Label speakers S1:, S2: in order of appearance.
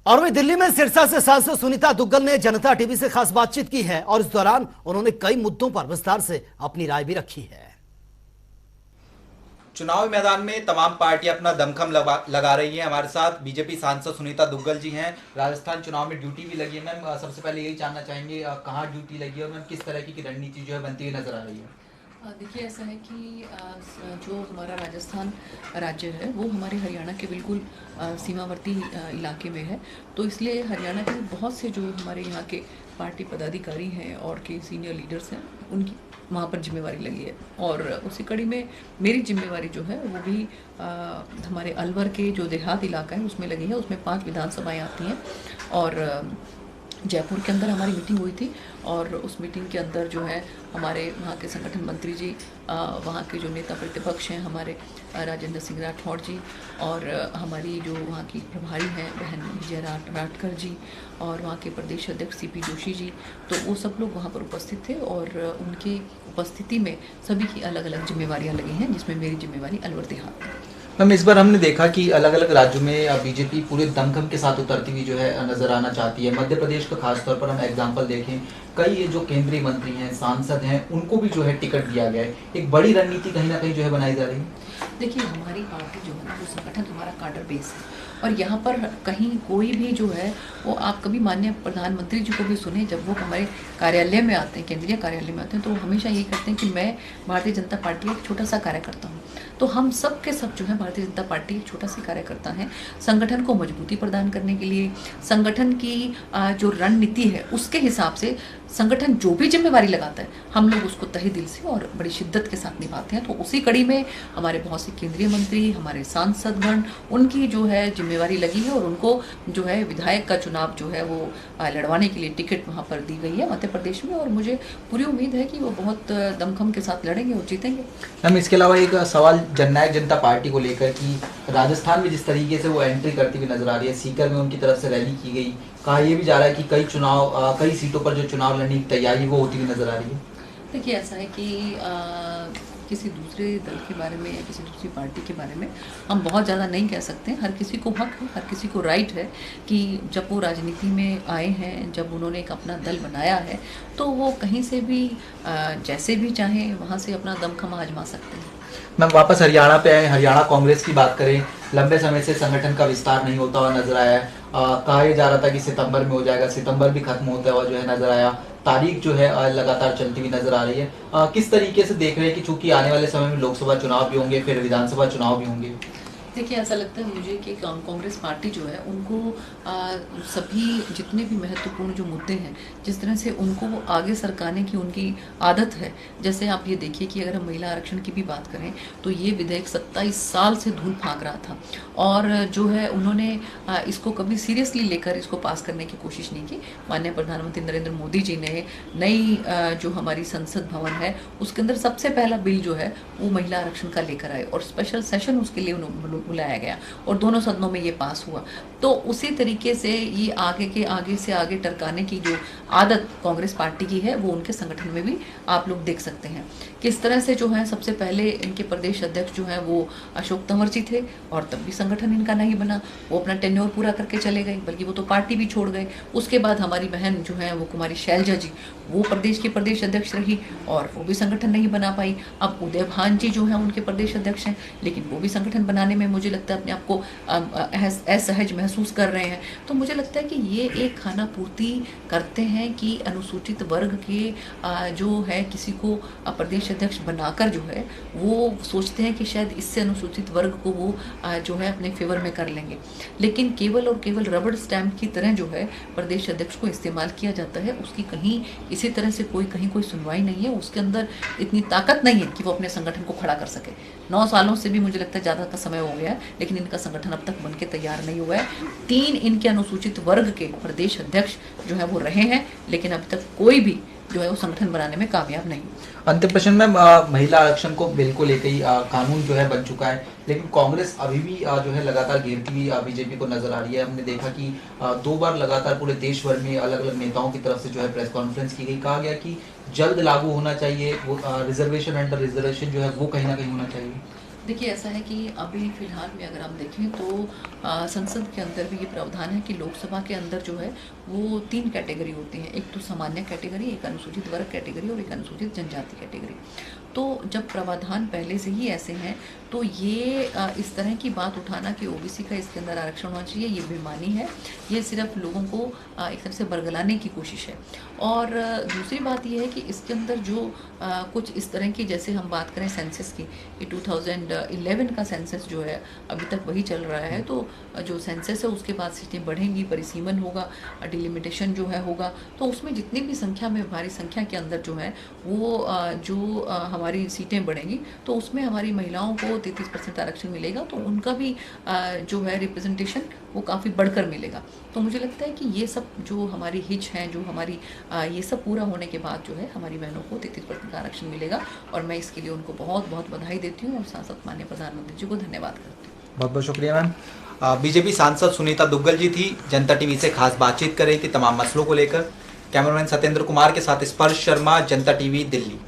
S1: और वही दिल्ली में सिरसा से सांसद सुनीता दुग्गल ने जनता टीवी से खास बातचीत की है और इस दौरान उन्होंने कई मुद्दों पर विस्तार से अपनी राय भी रखी है।
S2: चुनाव मैदान में तमाम पार्टियां अपना दमखम लगा रही हैं। हमारे साथ बीजेपी सांसद सुनीता दुग्गल जी हैं। राजस्थान चुनाव में ड्यूटी भी लगी है। मैम, सबसे पहले यही जानना चाहेंगे कहाँ ड्यूटी लगी है और मैम किस तरह की रणनीति जो है बनती हुई नजर आ रही है?
S3: देखिए, ऐसा है कि जो हमारा राजस्थान राज्य है वो हमारे हरियाणा के बिल्कुल सीमावर्ती इलाके में है। तो इसलिए हरियाणा के बहुत से जो हमारे यहाँ के पार्टी पदाधिकारी हैं और के सीनियर लीडर्स हैं, उनकी वहाँ पर जिम्मेवारी लगी है। और उसी कड़ी में मेरी जिम्मेवारी जो है वो भी हमारे अलवर के जो देहात इलाका है उसमें लगी है। उसमें 5 विधानसभाएँ आती हैं और जयपुर के अंदर हमारी मीटिंग हुई थी और उस मीटिंग के अंदर जो है हमारे वहाँ के संगठन मंत्री जी, वहाँ के जो नेता प्रतिपक्ष हैं हमारे राजेंद्र सिंह राठौड़ जी, और हमारी जो वहाँ की प्रभारी हैं बहन विजय राठकर जी, और वहाँ के प्रदेश अध्यक्ष सीपी जोशी जी, तो वो सब लोग वहाँ पर उपस्थित थे। और उनकी उपस्थिति में सभी की अलग अलग जिम्मेवारियाँ लगी हैं, जिसमें मेरी जिम्मेवारी अलवर देहात है।
S2: मैम, इस बार हमने देखा कि अलग अलग राज्यों में बीजेपी पूरे दमखम के साथ उतरती हुई जो है नजर आना चाहती है। मध्य प्रदेश का खासतौर पर हम एग्जांपल देखें, कई ये जो केंद्रीय मंत्री हैं, सांसद हैं, उनको भी जो है टिकट दिया गया है। एक बड़ी रणनीति कहीं ना कहीं जो है बनाई जा रही है।
S3: देखिए, हमारी पार्टी जो है ना, वो संगठन हमारा काडर बेस है और यहाँ पर कहीं कोई भी जो है वो, आप कभी माननीय प्रधानमंत्री जी को भी सुने, जब वो हमारे कार्यालय में आते हैं, केंद्रीय कार्यालय में आते हैं, तो वो हमेशा यही कहते हैं कि मैं भारतीय जनता पार्टी का एक छोटा सा कार्यकर्ता हूँ। तो हम सब के सब जो है भारतीय जनता पार्टी एक छोटा सा कार्यकर्ता है। संगठन को मजबूती प्रदान करने के लिए, संगठन की जो रणनीति है उसके हिसाब से संगठन जो भी जिम्मेवारी लगाता है, हम लोग उसको तहे दिल से और बड़ी शिद्दत के साथ निभाते हैं। तो उसी कड़ी में हमारे बहुत से केंद्रीय मंत्री, हमारे सांसदगण, उनकी जो है जिम्मेवारी लगी है और उनको जो है विधायक का चुनाव जो है वो लड़वाने के लिए टिकट वहाँ पर दी गई है मध्य प्रदेश में। और मुझे पूरी उम्मीद है कि वो बहुत दमखम के साथ लड़ेंगे और जीतेंगे।
S2: मैम, इसके अलावा एक सवाल जननायक जनता पार्टी को लेकर कि राजस्थान में जिस तरीके से वो एंट्री करती हुई नजर आ रही है, सीकर में उनकी तरफ से रैली की गई, कहा यह भी जा रहा है कि कई सीटों पर जो चुनाव लड़ने की तैयारी वो होती हुई नजर आ रही है।
S3: देखिए, ऐसा है कि किसी दूसरे दल के बारे में या किसी दूसरी पार्टी के बारे में हम बहुत ज़्यादा नहीं कह सकते। हर किसी को हक है, हर किसी को राइट है कि जब वो राजनीति में आए हैं, जब उन्होंने एक अपना दल बनाया है, तो वो कहीं से भी जैसे भी चाहें वहाँ से अपना दमखम आजमा सकते हैं।
S2: मैम, वापस हरियाणा पे आए, हरियाणा कांग्रेस की बात करें, लंबे समय से संगठन का विस्तार नहीं होता हुआ नजर आया है। कहा जा रहा था कि सितंबर में हो जाएगा, सितंबर भी खत्म होता हुआ जो है नजर आया, तारीख जो है लगातार चलती हुई नजर आ रही है। किस तरीके से देख रहे हैं कि चूंकि आने वाले समय में लोकसभा चुनाव भी होंगे, फिर विधानसभा चुनाव भी होंगे?
S3: देखिए, ऐसा लगता है मुझे कि कांग्रेस पार्टी जो है उनको सभी जितने भी महत्वपूर्ण जो मुद्दे हैं, जिस तरह से उनको वो आगे सरकाने की उनकी आदत है। जैसे आप ये देखिए कि अगर हम महिला आरक्षण की भी बात करें तो ये विधेयक 27 साल से धूल फांक रहा था और जो है उन्होंने इसको कभी सीरियसली लेकर इसको पास करने की कोशिश नहीं की। माननीय प्रधानमंत्री नरेंद्र मोदी जी ने नई जो हमारी संसद भवन है उसके अंदर सबसे पहला बिल जो है वो महिला आरक्षण का लेकर आए और स्पेशल सेशन उसके लिए बुलाया गया और दोनों सदनों में ये पास हुआ। तो उसी तरीके से ये आगे से आगे टरकाने की जो आदत कांग्रेस पार्टी की है वो उनके संगठन में भी आप लोग देख सकते हैं। किस तरह से जो है सबसे पहले इनके प्रदेश अध्यक्ष जो है वो अशोक तंवर जी थे और तब भी संगठन इनका नहीं बना, वो अपना टेन्योर पूरा करके चले गए, बल्कि वो तो पार्टी भी छोड़ गए। उसके बाद हमारी बहन जो है वो कुमारी शैलजा जी, वो प्रदेश की प्रदेश अध्यक्ष रही और वो भी संगठन नहीं बना पाई। अब उदय भान जी जो है उनके प्रदेश अध्यक्ष हैं, लेकिन वो भी संगठन बनाने में मुझे लगता है अपने आप को असहज महसूस कर रहे हैं। तो मुझे लगता है कि ये एक खाना पूर्ति करते हैं कि अनुसूचित वर्ग के जो है किसी को प्रदेश अध्यक्ष बनाकर जो है वो सोचते हैं कि शायद इससे अनुसूचित वर्ग को वो जो है अपने फेवर में कर लेंगे। लेकिन केवल और केवल रबड़ स्टैम्प की तरह जो है प्रदेश अध्यक्ष को इस्तेमाल किया जाता है। उसकी कहीं इसी तरह से कहीं कोई सुनवाई नहीं है, उसके अंदर इतनी ताकत नहीं है कि वो अपने संगठन को खड़ा कर सके। 9 सालों से भी मुझे लगता है ज़्यादा का समय हो गया है, लेकिन इनका संगठन अब तक बनके तैयार नहीं हुआ है। 3 इनके अनुसूचित वर्ग के प्रदेश अध्यक्ष जो है वो रहे हैं, लेकिन अभी तक कोई भी जो है वो संगठन बनाने में कामयाब नहीं।
S2: अंतिम प्रश्न में, महिला आरक्षण को बिल को लेकर ही कानून जो है बन चुका है, लेकिन कांग्रेस अभी भी जो है लगातार घेरती हुई बीजेपी को नजर आ रही है। हमने देखा कि 2 बार लगातार पूरे देश भर में अलग अलग नेताओं की तरफ से जो है प्रेस कॉन्फ्रेंस की गई, कहा गया कि जल्द लागू होना चाहिए, वो रिजर्वेशन अंडर रिजर्वेशन जो है वो कहीं ना कहीं होना चाहिए।
S3: देखिए ऐसा है कि अभी फिलहाल में अगर हम देखें तो संसद के अंदर भी ये प्रावधान है कि लोकसभा के अंदर जो है वो 3 कैटेगरी होती हैं, एक तो सामान्य कैटेगरी, एक अनुसूचित वर्ग कैटेगरी और एक अनुसूचित जनजाति कैटेगरी। तो जब प्रावधान पहले से ही ऐसे हैं तो ये इस तरह की बात उठाना कि ओबीसी का इसके अंदर आरक्षण होना चाहिए, ये बेईमानी है, ये सिर्फ लोगों को एक तरह से बरगलाने की कोशिश है। और दूसरी बात ये है कि इसके अंदर जो कुछ इस तरह की, जैसे हम बात करें सेंसस की, कि 2011 का सेंसस जो है अभी तक वही चल रहा है, तो जो सेंसस है उसके बाद सीटें बढ़ेंगी, परिसीमन होगा, डिलिमिटेशन जो है होगा, तो उसमें जितनी भी संख्या में हमारी संख्या के अंदर जो है वो जो हमारी सीटें बढ़ेंगी तो उसमें हमारी महिलाओं को 33% आरक्षण मिलेगा, तो उनका भी जो है रिप्रेजेंटेशन वो काफ़ी बढ़कर मिलेगा। तो मुझे लगता है कि ये सब जो हमारी हिच है, जो हमारी ये सब पूरा होने के बाद जो है हमारी बहनों को 33% का आरक्षण मिलेगा, और मैं इसके लिए उनको बहुत बहुत बधाई देती हूँ और साथ साथ माननीय प्रधानमंत्री जी को धन्यवाद करती हूँ।
S2: बहुत बहुत शुक्रिया मैम। बीजेपी सांसद सुनीता दुग्गल जी थी, जनता टीवी से खास बातचीत कर रही थी तमाम मसलों को लेकर। कैमरामैन सत्येंद्र कुमार के साथ स्पर्श शर्मा, जनता टीवी, दिल्ली।